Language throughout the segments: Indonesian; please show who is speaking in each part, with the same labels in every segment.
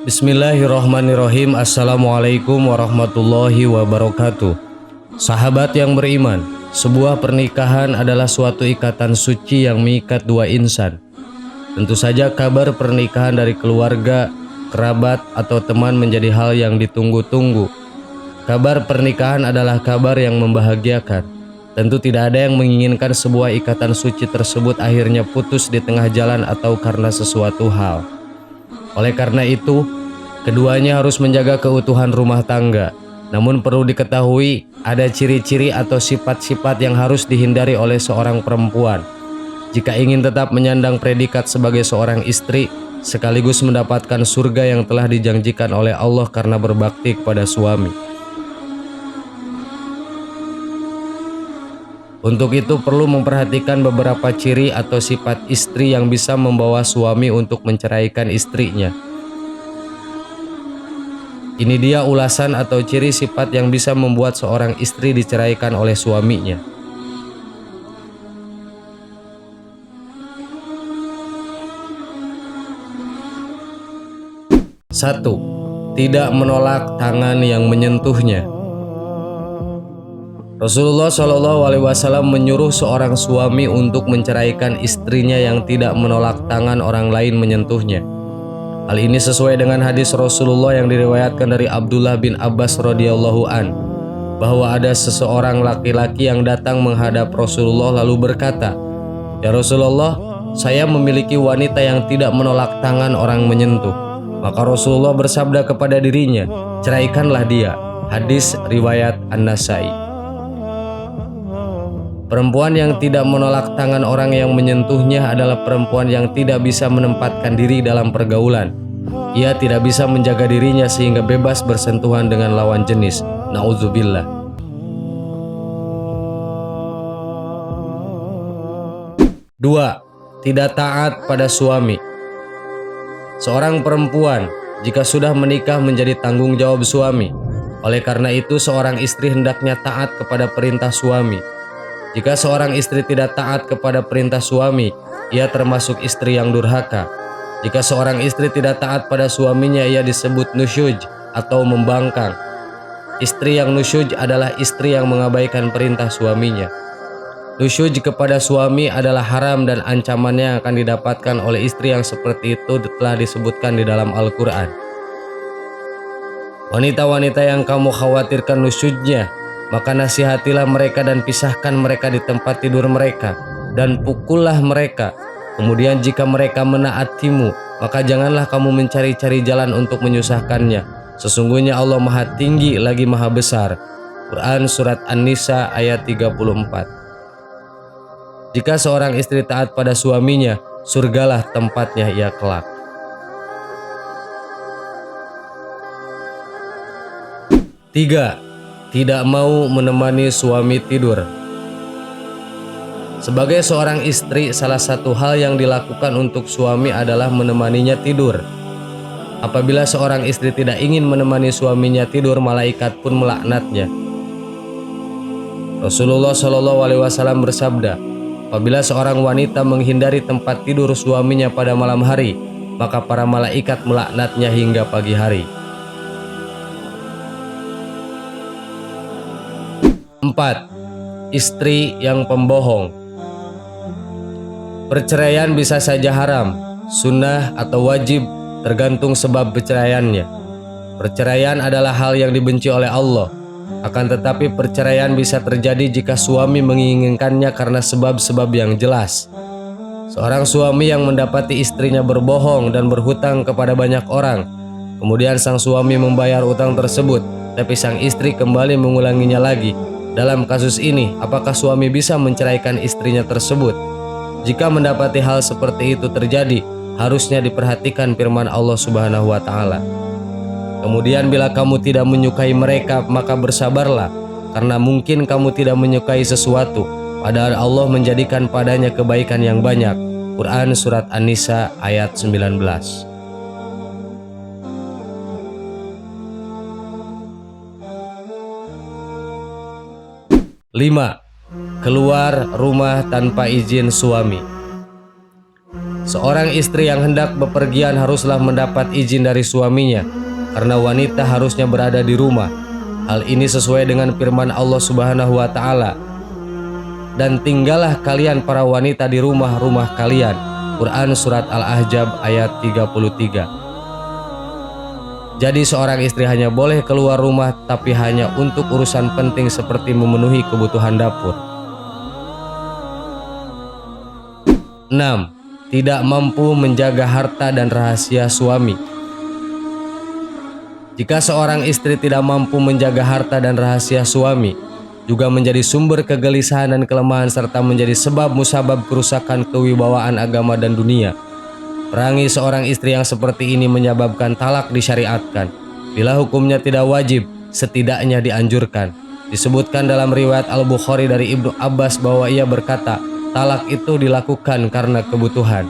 Speaker 1: Bismillahirrahmanirrahim. Assalamualaikum warahmatullahi wabarakatuh. Sahabat yang beriman, sebuah pernikahan adalah suatu ikatan suci yang mengikat dua insan. Tentu saja kabar pernikahan dari keluarga, kerabat, atau teman menjadi hal yang ditunggu-tunggu. Kabar pernikahan adalah kabar yang membahagiakan. Tentu tidak ada yang menginginkan sebuah ikatan suci tersebut akhirnya putus di tengah jalan atau karena sesuatu hal. Oleh karena itu, keduanya harus menjaga keutuhan rumah tangga. Namun perlu diketahui, ada ciri-ciri atau sifat-sifat yang harus dihindari oleh seorang perempuan jika ingin tetap menyandang predikat sebagai seorang istri, sekaligus mendapatkan surga yang telah dijanjikan oleh Allah karena berbakti kepada suami. Untuk itu perlu memperhatikan beberapa ciri atau sifat istri yang bisa membawa suami untuk menceraikan istrinya. Ini dia ulasan atau ciri sifat yang bisa membuat seorang istri diceraikan oleh suaminya. Satu, tidak menolak tangan yang menyentuhnya. Rasulullah SAW menyuruh seorang suami untuk menceraikan istrinya yang tidak menolak tangan orang lain menyentuhnya. Hal ini sesuai dengan hadis Rasulullah yang diriwayatkan dari Abdullah bin Abbas radhiyallahu an, bahwa ada seseorang laki-laki yang datang menghadap Rasulullah lalu berkata, "Ya Rasulullah, saya memiliki wanita yang tidak menolak tangan orang menyentuh." Maka Rasulullah bersabda kepada dirinya, "Ceraikanlah dia." Hadis riwayat An-Nasai. Perempuan yang tidak menolak tangan orang yang menyentuhnya adalah perempuan yang tidak bisa menempatkan diri dalam pergaulan. Ia tidak bisa menjaga dirinya sehingga bebas bersentuhan dengan lawan jenis. Na'udzubillah. 2. Tidak taat pada suami. Seorang perempuan jika sudah menikah menjadi tanggung jawab suami. Oleh karena itu seorang istri hendaknya taat kepada perintah suami. Jika seorang istri tidak taat kepada perintah suami, ia termasuk istri yang durhaka. Jika seorang istri tidak taat pada suaminya, ia disebut nusyuj atau membangkang. Istri yang nusyuj adalah istri yang mengabaikan perintah suaminya. Nusyuj kepada suami adalah haram dan ancamannya yang akan didapatkan oleh istri yang seperti itu telah disebutkan di dalam Al-Quran. Wanita-wanita yang kamu khawatirkan nusyujnya, maka nasihatilah mereka dan pisahkan mereka di tempat tidur mereka, dan pukullah mereka. Kemudian jika mereka menaatimu, maka janganlah kamu mencari-cari jalan untuk menyusahkannya. Sesungguhnya Allah Maha Tinggi lagi Maha Besar. Quran Surat An-Nisa ayat 34. Jika seorang istri taat pada suaminya, surgalah tempatnya ia kelak. 3. Tidak mau menemani suami tidur. Sebagai seorang istri, salah satu hal yang dilakukan untuk suami adalah menemaninya tidur. Apabila seorang istri tidak ingin menemani suaminya tidur, malaikat pun melaknatnya. Rasulullah SAW bersabda, apabila seorang wanita menghindari tempat tidur suaminya pada malam hari, maka para malaikat melaknatnya hingga pagi hari. 4. Istri yang pembohong. Perceraian bisa saja haram, sunnah atau wajib, tergantung sebab perceraiannya. Perceraian adalah hal yang dibenci oleh Allah. Akan tetapi perceraian bisa terjadi jika suami menginginkannya karena sebab-sebab yang jelas. Seorang suami yang mendapati istrinya berbohong dan berhutang kepada banyak orang, kemudian sang suami membayar utang tersebut, tapi sang istri kembali mengulanginya lagi. Dalam kasus ini, apakah suami bisa menceraikan istrinya tersebut? Jika mendapati hal seperti itu terjadi, harusnya diperhatikan firman Allah Subhanahu wa Ta'ala. Kemudian, bila kamu tidak menyukai mereka, maka bersabarlah, karena mungkin kamu tidak menyukai sesuatu, padahal Allah menjadikan padanya kebaikan yang banyak. Quran Surat An-Nisa ayat 19. 5. Keluar rumah tanpa izin suami. Seorang istri yang hendak bepergian haruslah mendapat izin dari suaminya, karena wanita harusnya berada di rumah. Hal ini sesuai dengan firman Allah Subhanahu wa Ta'ala, "Dan tinggallah kalian para wanita di rumah-rumah kalian." Quran Surat Al-Ahzab ayat 33. Jadi seorang istri hanya boleh keluar rumah, tapi hanya untuk urusan penting seperti memenuhi kebutuhan dapur. 6. Tidak mampu menjaga harta dan rahasia suami. Jika seorang istri tidak mampu menjaga harta dan rahasia suami, juga menjadi sumber kegelisahan dan kelemahan serta menjadi sebab musabab kerusakan kewibawaan agama dan dunia. Perangi seorang istri yang seperti ini menyebabkan talak disyariatkan. Bila hukumnya tidak wajib, setidaknya dianjurkan. Disebutkan dalam riwayat Al-Bukhari dari Ibnu Abbas bahwa ia berkata, talak itu dilakukan karena kebutuhan.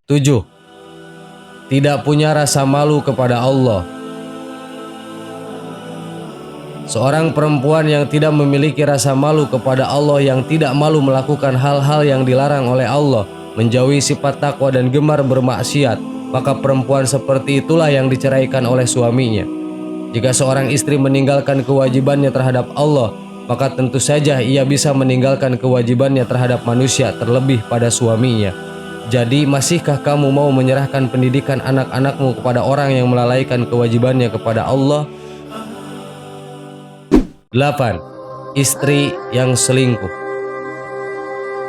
Speaker 1: Tujuh, tidak punya rasa malu kepada Allah. Seorang perempuan yang tidak memiliki rasa malu kepada Allah, yang tidak malu melakukan hal-hal yang dilarang oleh Allah, menjauhi sifat takwa dan gemar bermaksiat, maka perempuan seperti itulah yang diceraikan oleh suaminya. Jika seorang istri meninggalkan kewajibannya terhadap Allah, maka tentu saja ia bisa meninggalkan kewajibannya terhadap manusia, terlebih pada suaminya. Jadi, masihkah kamu mau menyerahkan pendidikan anak-anakmu kepada orang yang melalaikan kewajibannya kepada Allah? 8. Istri yang selingkuh.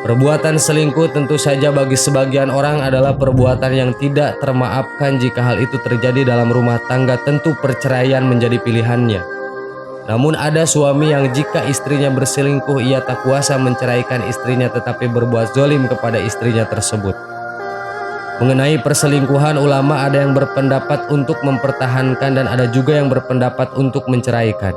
Speaker 1: Perbuatan selingkuh tentu saja bagi sebagian orang adalah perbuatan yang tidak termaafkan. Jika hal itu terjadi dalam rumah tangga, tentu perceraian menjadi pilihannya. Namun ada suami yang jika istrinya berselingkuh, ia tak kuasa menceraikan istrinya tetapi berbuat zalim kepada istrinya tersebut. Mengenai perselingkuhan, ulama ada yang berpendapat untuk mempertahankan dan ada juga yang berpendapat untuk menceraikan.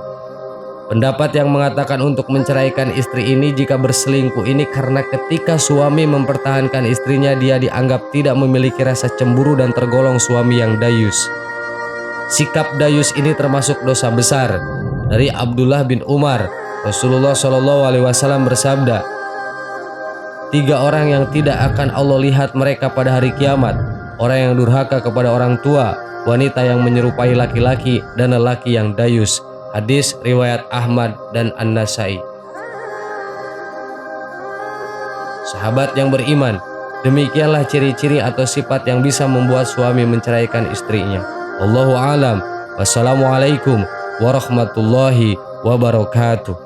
Speaker 1: Pendapat yang mengatakan untuk menceraikan istri ini jika berselingkuh ini karena ketika suami mempertahankan istrinya, dia dianggap tidak memiliki rasa cemburu dan tergolong suami yang dayus. Sikap dayus ini termasuk dosa besar. Dari Abdullah bin Umar, Rasulullah SAW bersabda, 3 orang yang tidak akan Allah lihat mereka pada hari kiamat: orang yang durhaka kepada orang tua, wanita yang menyerupai laki-laki, dan lelaki yang dayus. Hadis riwayat Ahmad dan An-Nasai. Sahabat yang beriman, demikianlah ciri-ciri atau sifat yang bisa membuat suami menceraikan istrinya. Wallahu a'lam. Wassalamualaikum warahmatullahi wabarakatuh.